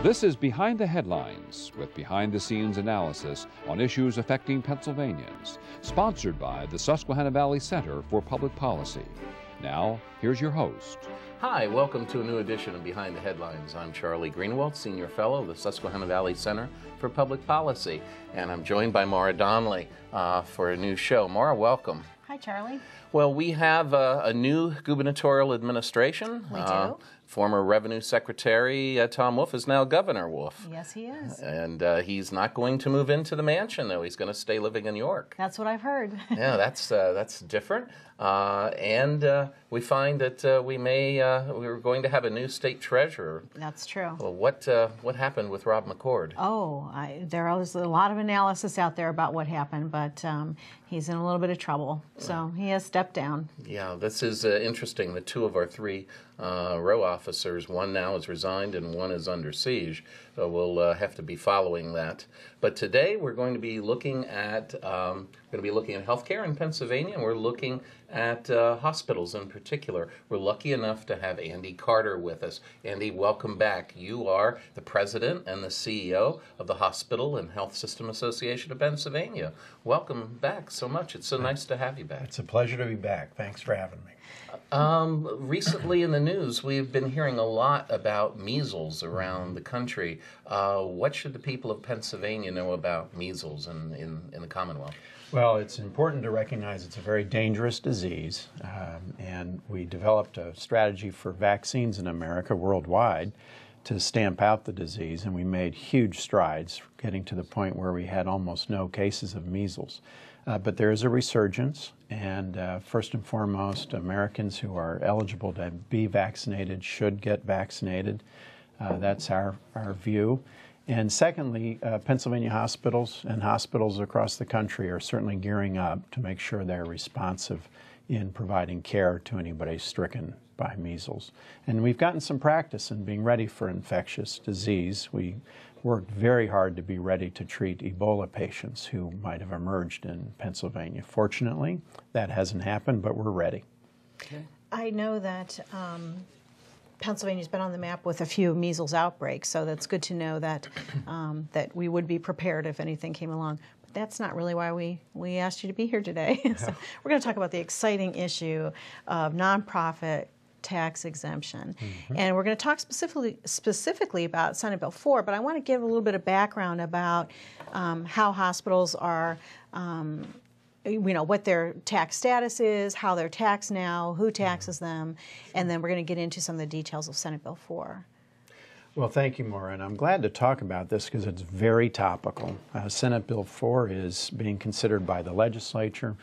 This is Behind the Headlines, with behind-the-scenes analysis on issues affecting Pennsylvanians, sponsored by the Susquehanna Valley Center for Public Policy. Now, here's your host. Hi, welcome to a new edition of Behind the Headlines. I'm Charlie Greenewalt, Senior Fellow of the Susquehanna Valley Center for Public Policy, and I'm joined by Maura Donnelly for a new show. Maura, welcome. Hi, Charlie. Well, we have a new gubernatorial administration. We do. Former Revenue Secretary Tom Wolf is now Governor Wolf. Yes, he is. And he's not going to move into the mansion, though. He's going to stay living in York. That's what I've heard. Yeah, that's different. And we find that we're going to have a new state treasurer. That's true. Well, what happened with Rob McCord? Oh, there was a lot of analysis out there about what happened, but he's in a little bit of trouble, so he has stepped down. Yeah, this is interesting. The two of our three row officers, one now is resigned and one is under siege. So we'll have to be following that. But today we're going to be looking at healthcare in Pennsylvania, and we're looking at hospitals in particular. We're lucky enough to have Andy Carter with us. Andy, welcome back. You are the president and the CEO of the Hospital and Health System Association of Pennsylvania. Welcome back so much. It's so nice to have you back. It's a pleasure to be back. Thanks for having me. Recently in the news, we've been hearing a lot about measles around the country. What should the people of Pennsylvania know about measles in the Commonwealth? Well, it's important to recognize it's a very dangerous disease, and we developed a strategy for vaccines in America worldwide to stamp out the disease, and we made huge strides, getting to the point where we had almost no cases of measles. But there is a resurgence, and first and foremost, Americans who are eligible to be vaccinated should get vaccinated. That's our view. And secondly, Pennsylvania hospitals and hospitals across the country are certainly gearing up to make sure they're responsive in providing care to anybody stricken by measles. And we've gotten some practice in being ready for infectious disease. We worked very hard to be ready to treat Ebola patients who might have emerged in Pennsylvania. Fortunately, that hasn't happened, but we're ready. Okay. I know that Pennsylvania's been on the map with a few measles outbreaks, so that's good to know that that we would be prepared if anything came along. But that's not really why we asked you to be here today. So we're going to talk about the exciting issue of nonprofit tax exemption. Mm-hmm. And we're going to talk specifically about Senate Bill 4, but I want to give a little bit of background about how hospitals are, what their tax status is, how they're taxed now, who taxes them, and then we're going to get into some of the details of Senate Bill 4. Well, thank you, Maura, and I'm glad to talk about this because it's very topical. Senate Bill 4 is being considered by the legislature.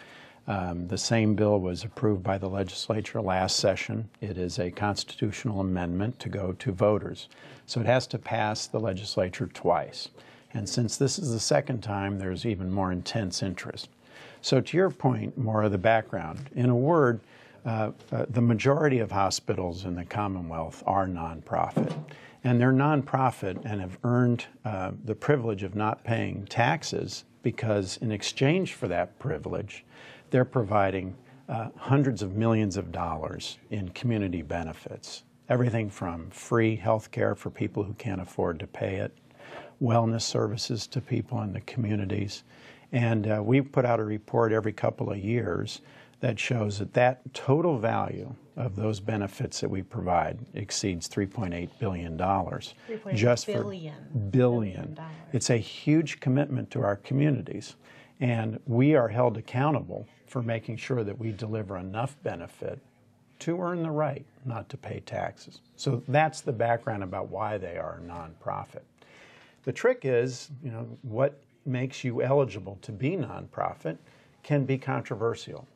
The same bill was approved by the legislature last session. It is a constitutional amendment to go to voters. So it has to pass the legislature twice. And since this is the second time, there's even more intense interest. So to your point, Maura, the background. In a word, the majority of hospitals in the Commonwealth are nonprofit. And they're nonprofit and have earned the privilege of not paying taxes because in exchange for that privilege, they're providing hundreds of millions of dollars in community benefits. Everything from free health care for people who can't afford to pay it, wellness services to people in the communities. And we put out a report every couple of years that shows that total value of those benefits that we provide exceeds $3.8 billion. Just billion. It's a huge commitment to our communities. And we are held accountable for making sure that we deliver enough benefit to earn the right not to pay taxes. So that's the background about why they are a nonprofit. The trick is, what makes you eligible to be nonprofit can be controversial.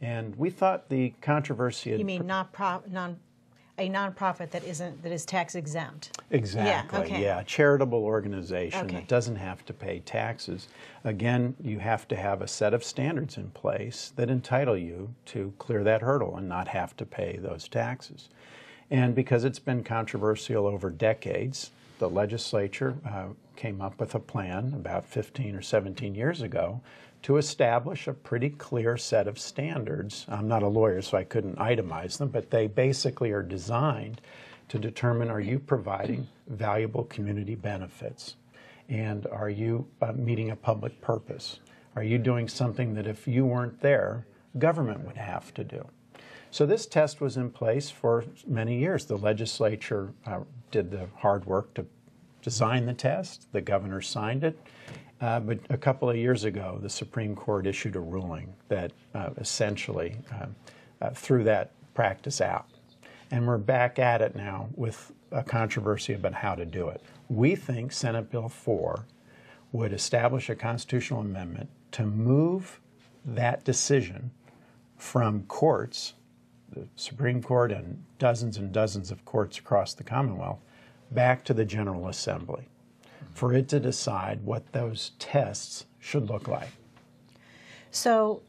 And we thought the controversy... You mean a nonprofit that is tax exempt? Exactly, yeah. Okay. Yeah. A charitable organization okay. that doesn't have to pay taxes. Again, you have to have a set of standards in place that entitle you to clear that hurdle and not have to pay those taxes. And because it's been controversial over decades, the legislature came up with a plan about 15 or 17 years ago to establish a pretty clear set of standards. I'm not a lawyer, so I couldn't itemize them, but they basically are designed to determine, are you providing valuable community benefits? And are you meeting a public purpose? Are you doing something that if you weren't there, government would have to do? So this test was in place for many years. The legislature did the hard work to design the test. The governor signed it. But a couple of years ago, the Supreme Court issued a ruling that essentially threw that practice out. And we're back at it now with a controversy about how to do it. We think Senate Bill 4 would establish a constitutional amendment to move that decision from courts, the Supreme Court and dozens of courts across the Commonwealth, back to the General Assembly for it to decide what those tests should look like. So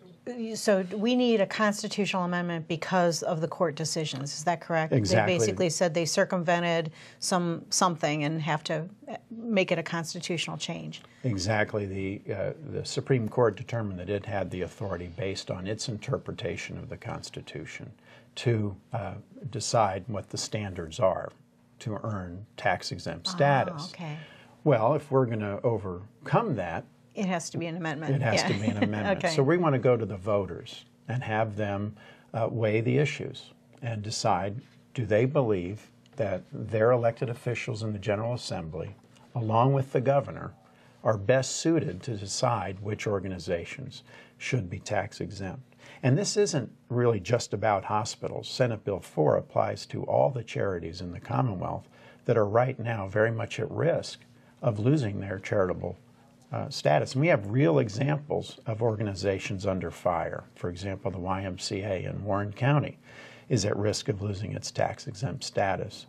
we need a constitutional amendment because of the court decisions. Is that correct? Exactly. They basically said they circumvented something and have to make it a constitutional change. Exactly. The Supreme Court determined that it had the authority based on its interpretation of the Constitution to decide what the standards are to earn tax-exempt status. Oh, okay. Well, if we're going to overcome that, it has to be an amendment. it has to be an amendment. Okay. So we want to go to the voters and have them weigh the issues and decide, do they believe that their elected officials in the General Assembly, along with the governor, are best suited to decide which organizations should be tax exempt. And this isn't really just about hospitals. Senate Bill 4 applies to all the charities in the Commonwealth that are right now very much at risk of losing their charitable status. And we have real examples of organizations under fire. For example, the YMCA in Warren County is at risk of losing its tax-exempt status.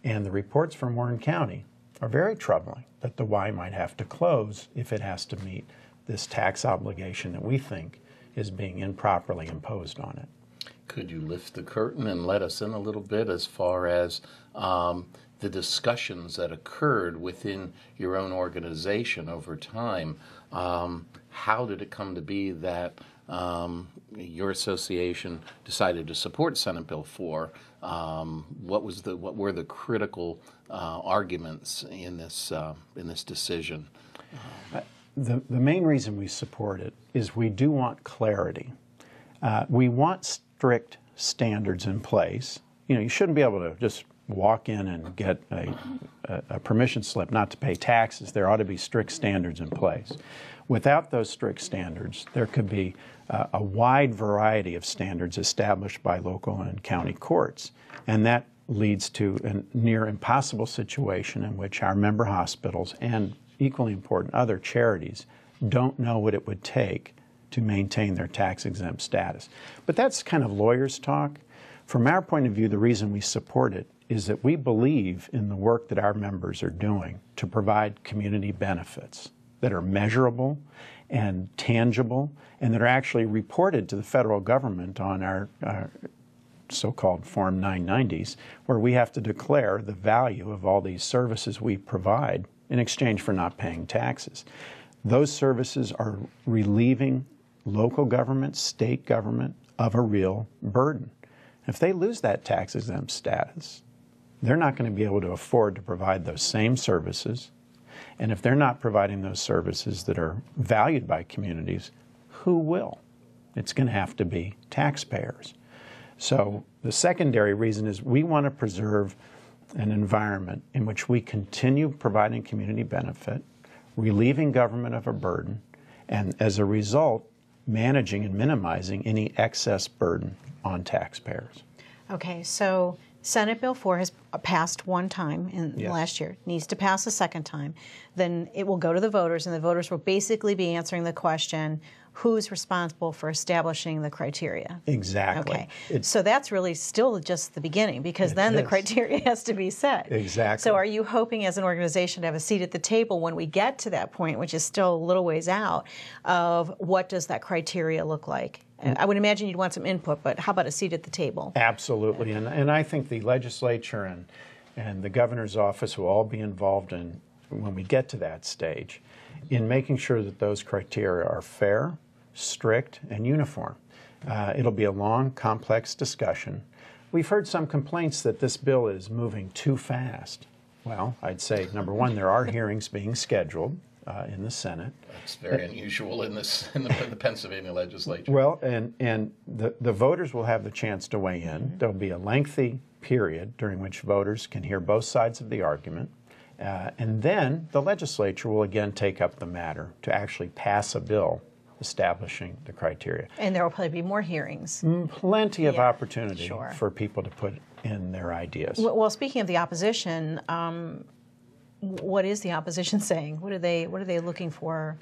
And the reports from Warren County are very troubling that the Y might have to close if it has to meet this tax obligation that we think is being improperly imposed on it. Could you lift the curtain and let us in a little bit as far as the discussions that occurred within your own organization over time? How did it come to be that your association decided to support Senate Bill 4? What were the critical arguments in this decision? The main reason we support it is we do want clarity. We want strict standards in place. You shouldn't be able to just walk in and get a permission slip not to pay taxes. There ought to be strict standards in place. Without those strict standards, there could be a wide variety of standards established by local and county courts, and that leads to a near impossible situation in which our member hospitals and, equally important, other charities don't know what it would take to maintain their tax-exempt status. But that's kind of lawyers' talk. From our point of view, the reason we support it is that we believe in the work that our members are doing to provide community benefits that are measurable and tangible and that are actually reported to the federal government on our so-called Form 990s, where we have to declare the value of all these services we provide in exchange for not paying taxes. Those services are relieving local government, state government of a real burden. If they lose that tax-exempt status, they're not going to be able to afford to provide those same services. And if they're not providing those services that are valued by communities, who will? It's going to have to be taxpayers. So the secondary reason is we want to preserve an environment in which we continue providing community benefit, relieving government of a burden, and as a result, managing and minimizing any excess burden on taxpayers. Okay, so Senate Bill 4 has passed one time in last year. It needs to pass a second time. Then it will go to the voters, and the voters will basically be answering the question, who's responsible for establishing the criteria? Exactly. Okay, so that's really still just the beginning, because then the criteria has to be set. Exactly. So are you hoping as an organization to have a seat at the table when we get to that point, which is still a little ways out, of what does that criteria look like? I would imagine you'd want some input, but how about a seat at the table? Absolutely, and I think the legislature and the governor's office will all be involved in, when we get to that stage, in making sure that those criteria are fair, strict, and uniform. It'll be a long, complex discussion. we've heard some complaints that this bill is moving too fast. Well, I'd say, number one, there are hearings being scheduled in the Senate. That's very unusual in the Pennsylvania legislature. Well, and the voters will have the chance to weigh in. There'll be a lengthy period during which voters can hear both sides of the argument. And then the legislature will again take up the matter to actually pass a bill establishing the criteria. And there will probably be more hearings. Plenty of opportunity sure. for people to put in their ideas. Well, speaking of the opposition, what is the opposition saying? What are they looking for?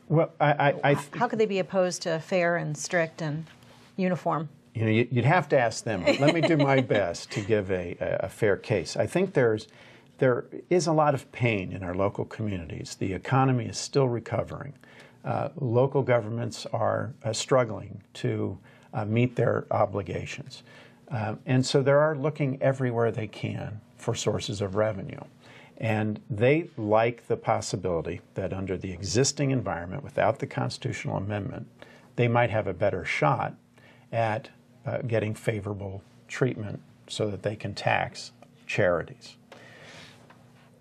Well, how could they be opposed to fair and strict and uniform? You know, you'd have to ask them, but let me do my best to give a fair case. I think there is a lot of pain in our local communities. The economy is still recovering. Local governments are struggling to meet their obligations. And so they are looking everywhere they can for sources of revenue. And they like the possibility that under the existing environment, without the constitutional amendment, they might have a better shot at getting favorable treatment so that they can tax charities.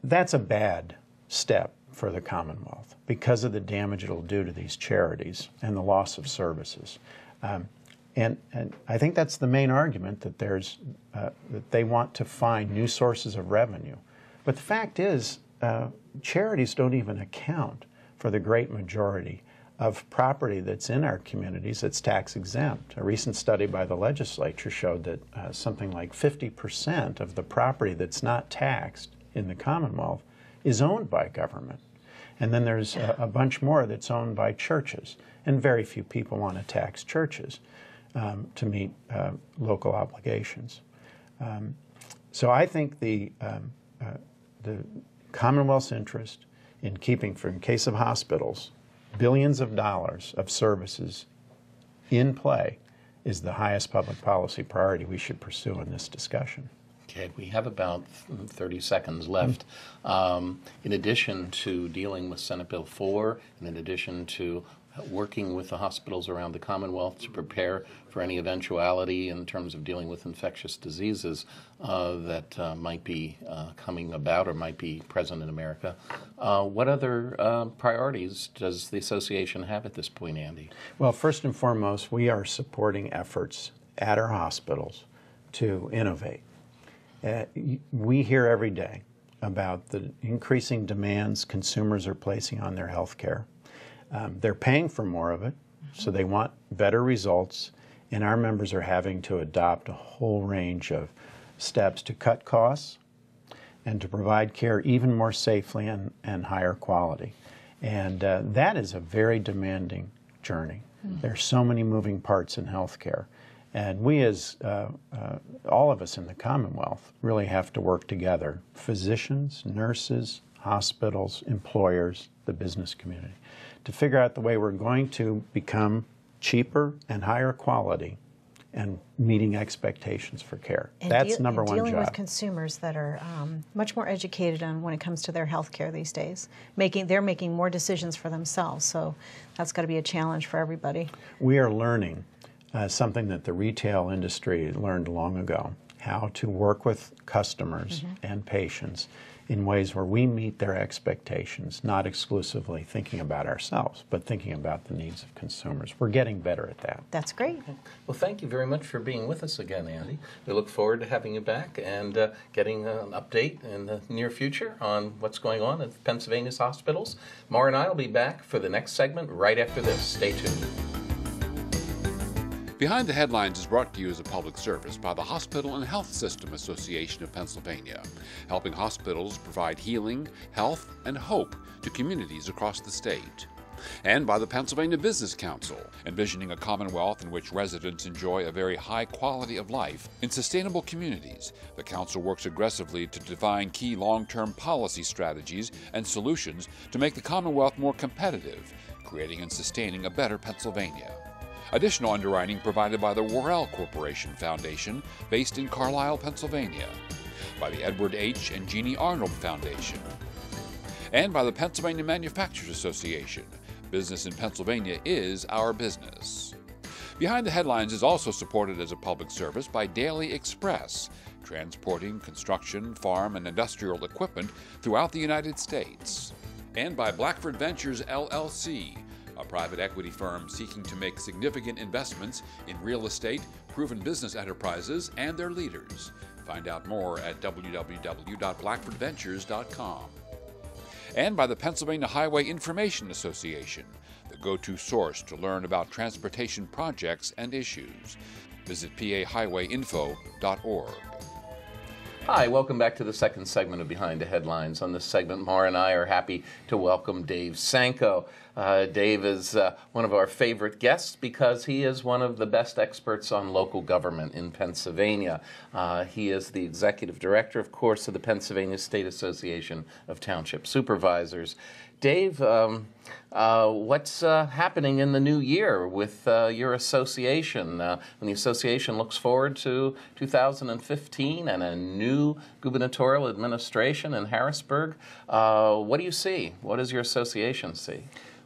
That's a bad step for the Commonwealth because of the damage it'll do to these charities and the loss of services. And I think that's the main argument, that that they want to find new sources of revenue. But the fact is, charities don't even account for the great majority of property that's in our communities that's tax exempt. A recent study by the legislature showed that something like 50% of the property that's not taxed in the Commonwealth is owned by government. And then there's a bunch more that's owned by churches. And very few people want to tax churches to meet local obligations. So I think the Commonwealth's interest in keeping, for in case of hospitals, billions of dollars of services in play is the highest public policy priority we should pursue in this discussion. Okay, we have about 30 seconds left. In addition to dealing with Senate Bill 4, and in addition to working with the hospitals around the Commonwealth to prepare for any eventuality in terms of dealing with infectious diseases that might be coming about or might be present in America, what other priorities does the association have at this point, Andy? Well, first and foremost, we are supporting efforts at our hospitals to innovate. We hear every day about the increasing demands consumers are placing on their health care. They're paying for more of it, so they want better results, and our members are having to adopt a whole range of steps to cut costs and to provide care even more safely and higher quality. And that is a very demanding journey. There's so many moving parts in healthcare. And we, as all of us in the Commonwealth, really have to work together. Physicians, nurses, hospitals, employers, the business community, to figure out the way we're going to become cheaper and higher quality and meeting expectations for care. And that's number one job. Dealing with consumers that are much more educated on when it comes to their health care these days. They're making more decisions for themselves, so that's got to be a challenge for everybody. We are learning something that the retail industry learned long ago, how to work with customers and patients in ways where we meet their expectations, not exclusively thinking about ourselves, but thinking about the needs of consumers. We're getting better at that. That's great. Well, thank you very much for being with us again, Andy. We look forward to having you back and getting an update in the near future on what's going on at Pennsylvania's hospitals. Maura and I will be back for the next segment right after this. Stay tuned. Behind the Headlines is brought to you as a public service by the Hospital and Health System Association of Pennsylvania, helping hospitals provide healing, health, and hope to communities across the state. And by the Pennsylvania Business Council, envisioning a commonwealth in which residents enjoy a very high quality of life in sustainable communities. The council works aggressively to define key long-term policy strategies and solutions to make the commonwealth more competitive, creating and sustaining a better Pennsylvania. Additional underwriting provided by the Worrell Corporation Foundation, based in Carlisle, Pennsylvania, by the Edward H. and Jeannie Arnold Foundation, and by the Pennsylvania Manufacturers Association. Business in Pennsylvania is our business. Behind the Headlines is also supported as a public service by Daily Express, transporting construction, farm, and industrial equipment throughout the United States. And by Blackford Ventures, LLC, a private equity firm seeking to make significant investments in real estate, proven business enterprises, and their leaders. Find out more at www.blackfordventures.com. And by the Pennsylvania Highway Information Association, the go-to source to learn about transportation projects and issues. Visit pahighwayinfo.org. Hi, welcome back to the second segment of Behind the Headlines. On this segment, Maura and I are happy to welcome Dave Sanko. Dave is one of our favorite guests because he is one of the best experts on local government in Pennsylvania. He is the executive director, of course, of the Pennsylvania State Association of Township Supervisors. Dave, what's happening in the new year with your association? When the association looks forward to 2015 and a new gubernatorial administration in Harrisburg, what do you see? What does your association see?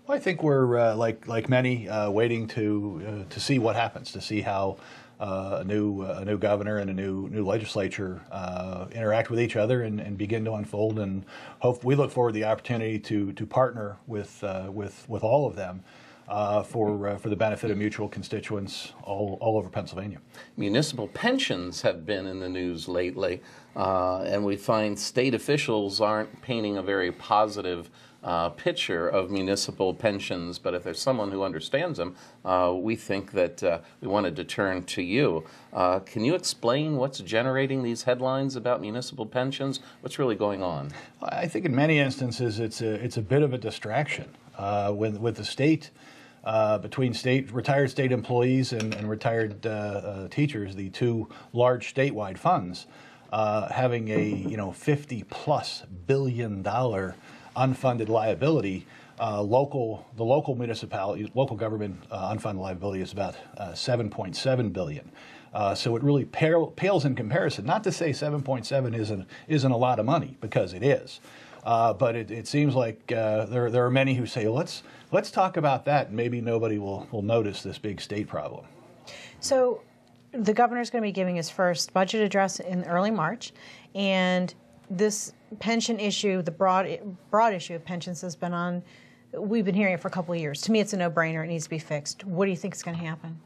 Well, I think we're like many waiting to see what happens, to see how a new governor and a new legislature interact with each other and begin to unfold. And we look forward to the opportunity to partner with all of them for the benefit of mutual constituents all over Pennsylvania. Municipal pensions have been in the news lately, and we find state officials aren't painting a very positive picture of municipal pensions, but if there's someone who understands them, we think that we wanted to turn to you. Can you explain what's generating these headlines about municipal pensions? What's really going on? I think in many instances it's a bit of a distraction with the state. Between retired state employees and retired teachers, the two large statewide funds, having a $50+ billion unfunded liability, the local government unfunded liability is about $7.7 billion. So it really pales in comparison. Not to say 7.7 isn't a lot of money, because it is. But it seems like there are many who say, let's talk about that, and maybe nobody will notice this big state problem. So the governor's going to be giving his first budget address in early March, and this pension issue, the broad issue of pensions, has been on. We've been hearing it for a couple of years. To me, it's a no-brainer. It needs to be fixed. What do you think is going to happen?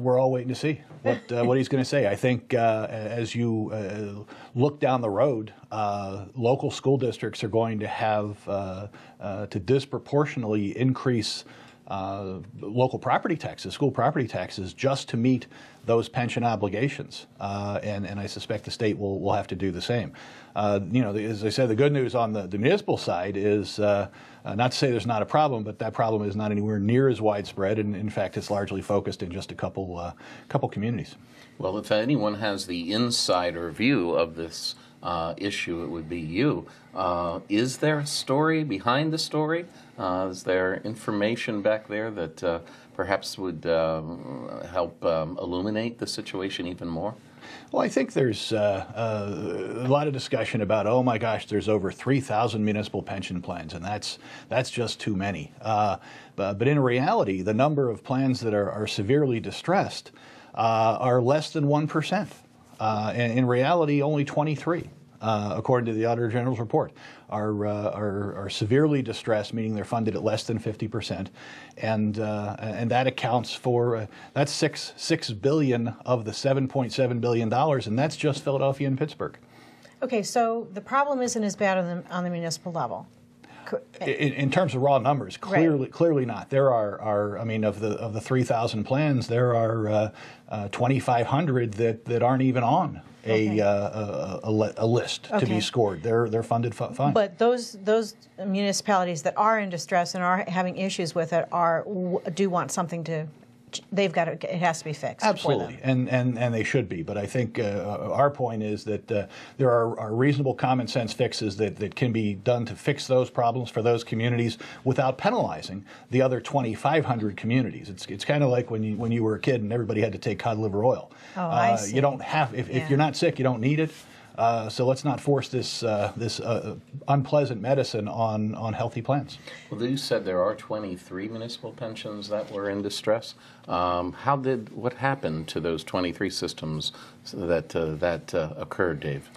We're all waiting to see what he's going to say. I think as you look down the road, local school districts are going to have to disproportionately increase local property taxes, school property taxes, just to meet those pension obligations, and I suspect the state will have to do the same. As I said, the good news on the municipal side is not to say there's not a problem, but that problem is not anywhere near as widespread, and in fact, it's largely focused in just a couple communities. Well, if anyone has the insider view of this issue, it would be you. Is there a story behind the story? Is there information back there that perhaps would help illuminate the situation even more? Well, I think there's a lot of discussion about, oh my gosh, there's over 3,000 municipal pension plans, and that's just too many. But in reality, the number of plans that are severely distressed are less than 1%. And in reality, only 23, according to the Auditor General's report, are severely distressed, meaning they're funded at less than 50%, and that accounts for that's $6 billion of the $7.7 billion, and that's just Philadelphia and Pittsburgh. Okay, so the problem isn't as bad on the municipal level. In terms of raw numbers, clearly not. There are I mean, of the 3,000 plans, there are 2,500 that aren't even on a list to be scored. They're funded fine. But those municipalities that are in distress and are having issues with it do want something to. They've got it has to be fixed. Absolutely, and they should be. But I think our point is that there are reasonable common sense fixes that can be done to fix those problems for those communities without penalizing the other 2,500 communities. It's kind of like when you were a kid and everybody had to take cod liver oil. Oh, I see. You don't have if you're not sick, you don't need it. So let's not force this unpleasant medicine on healthy plans. Well, you said there are 23 municipal pensions that were in distress. What happened to those 23 systems that occurred, Dave?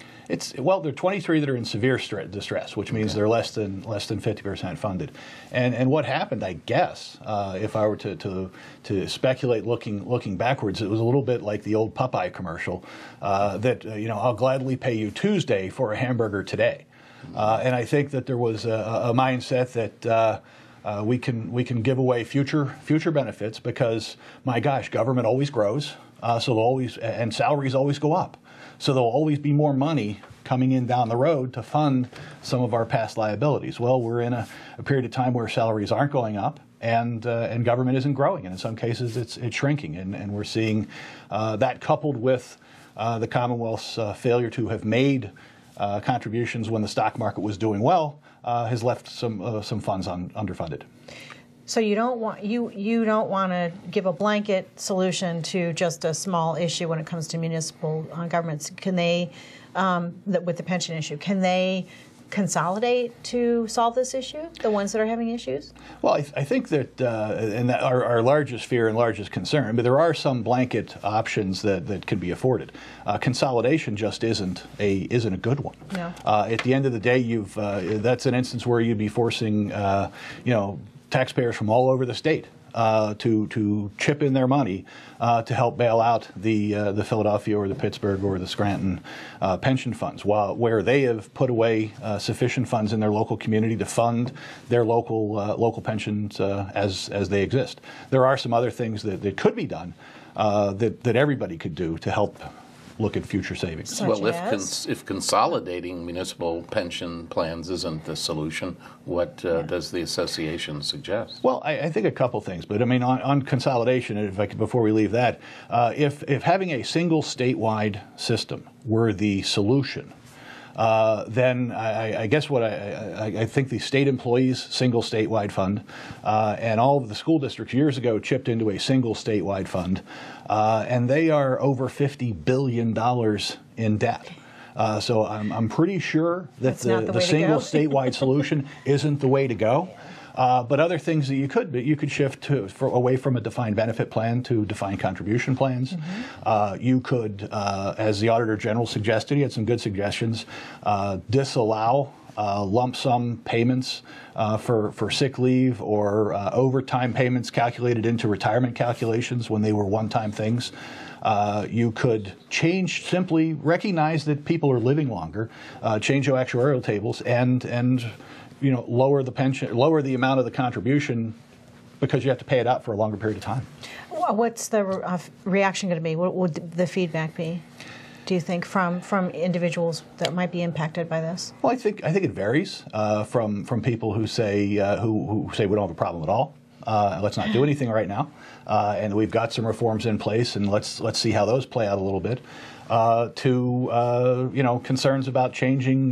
Well, there are 23 that are in severe distress, which means they're less than 50% funded. And what happened, I guess, if I were to speculate looking backwards, it was a little bit like the old Popeye commercial that I'll gladly pay you Tuesday for a hamburger today. And I think that there was a mindset that we can give away future benefits because, my gosh, government always grows, and salaries always go up. So there'll always be more money coming in down the road to fund some of our past liabilities. Well, we're in a period of time where salaries aren't going up and government isn't growing, and in some cases it's shrinking, and we're seeing that coupled with the Commonwealth's failure to have made contributions when the stock market was doing well has left some funds underfunded. So you don't want to give a blanket solution to just a small issue when it comes to municipal governments. Can they, with the pension issue, can they consolidate to solve this issue? The ones that are having issues? Well, I think that, and that our largest fear and largest concern, but there are some blanket options that can be afforded. Consolidation just isn't a good one. No. At the end of the day, that's an instance where you'd be forcing, taxpayers from all over the state to chip in their money to help bail out the Philadelphia or the Pittsburgh or the Scranton pension funds, where they have put away sufficient funds in their local community to fund their local pensions as they exist. There are some other things that could be done that everybody could do to help look at future savings. Well, if consolidating municipal pension plans isn't the solution, what does the association suggest? Well, I think a couple things, but I mean on consolidation, before we leave that, if having a single statewide system were the solution, then I guess what I think the state employees single statewide fund and all of the school districts years ago chipped into a single statewide fund, and they are over $50 billion in debt. So I'm pretty sure that the single statewide solution isn't the way to go. But other things that you could shift away from a defined benefit plan to defined contribution plans. Mm-hmm. You could, as the Auditor General suggested, he had some good suggestions, disallow lump sum payments for sick leave or overtime payments calculated into retirement calculations when they were one-time things. You could simply recognize that people are living longer, change your actuarial tables, and lower the amount of the contribution because you have to pay it out for a longer period of time. What's the reaction going to be? What would the feedback be, do you think, from individuals that might be impacted by this? Well, I think it varies from people who say who say we don't have a problem at all. Let's not do anything right now, and we've got some reforms in place, and let's see how those play out a little bit. To concerns about changing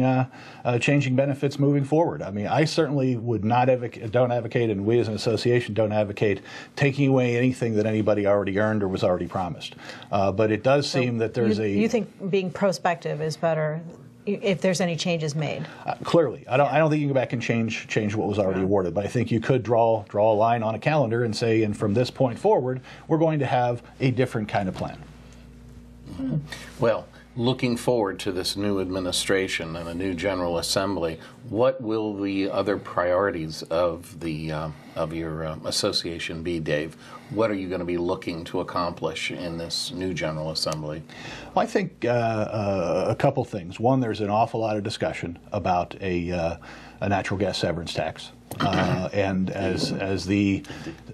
benefits moving forward. I mean, I certainly don't advocate, and we as an association don't advocate taking away anything that anybody already earned or was already promised. But it does seem that there's You think being prospective is better if there's any changes made? Clearly, I don't think you can go back and change what was already awarded. But I think you could draw a line on a calendar and say, and from this point forward, we're going to have a different kind of plan. Well, looking forward to this new administration and a new General Assembly, what will the other priorities of your association be, Dave? What are you going to be looking to accomplish in this new General Assembly? Well, I think a couple things. One, there's an awful lot of discussion about a natural gas severance tax. And as the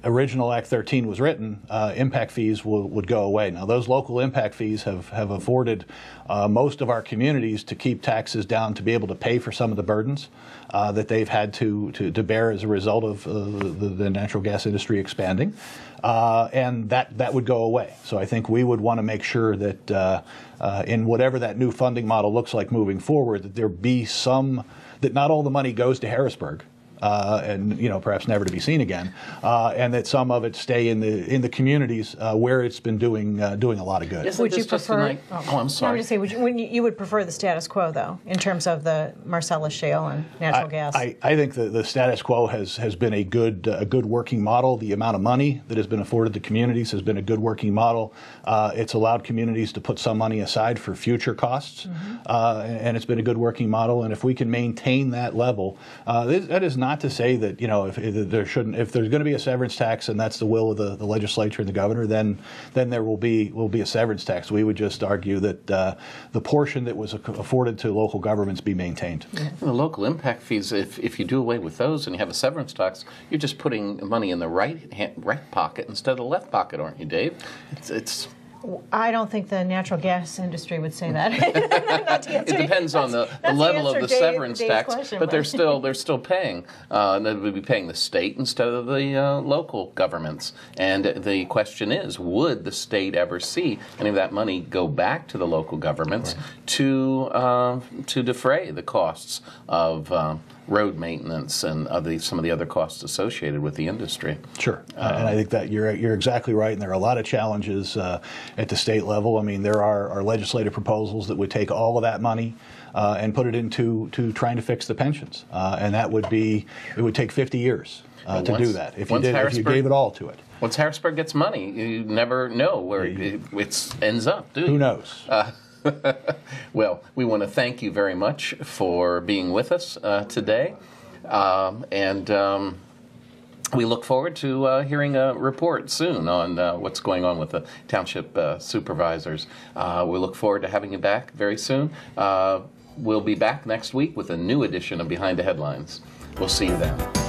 original Act 13 was written, impact fees would go away. Now, those local impact fees have afforded most of our communities to keep taxes down to be able to pay for some of the burdens that they've had to bear as a result of the natural gas industry expanding. And that would go away. So I think we would want to make sure that in whatever that new funding model looks like moving forward, that there be that not all the money goes to Harrisburg. and perhaps never to be seen again, and that some of it stay in the communities where it's been doing a lot of good. Would you prefer? I'm sorry. I was going to say, you would prefer the status quo, though, in terms of the Marcellus shale and natural gas? I think the status quo has been a good working model. The amount of money that has been afforded to communities has been a good working model. It's allowed communities to put some money aside for future costs, and it's been a good working model. And if we can maintain that level, that is not to say that if there's going to be a severance tax and that's the will of the legislature and the governor, then there will be a severance tax. We would just argue that the portion that was afforded to local governments be maintained. Yeah. The local impact fees, if you do away with those and you have a severance tax, you're just putting money in the right pocket instead of the left pocket, aren't you, Dave? It's I don't think the natural gas industry would say that. It depends on the level of the severance tax, but they're still paying. They would be paying the state instead of the local governments. And the question is, would the state ever see any of that money go back to the local governments to defray the costs of road maintenance and some of the other costs associated with the industry? Sure, and I think that you're exactly right. And there are a lot of challenges at the state level. I mean, there are legislative proposals that would take all of that money and put it into trying to fix the pensions, and it would take 50 years to do that if you gave it all to it. Once Harrisburg gets money, you never know where it ends up, do you? Who knows? Well, we want to thank you very much for being with us today, and we look forward to hearing a report soon on what's going on with the Township Supervisors. We look forward to having you back very soon. We'll be back next week with a new edition of Behind the Headlines. We'll see you then.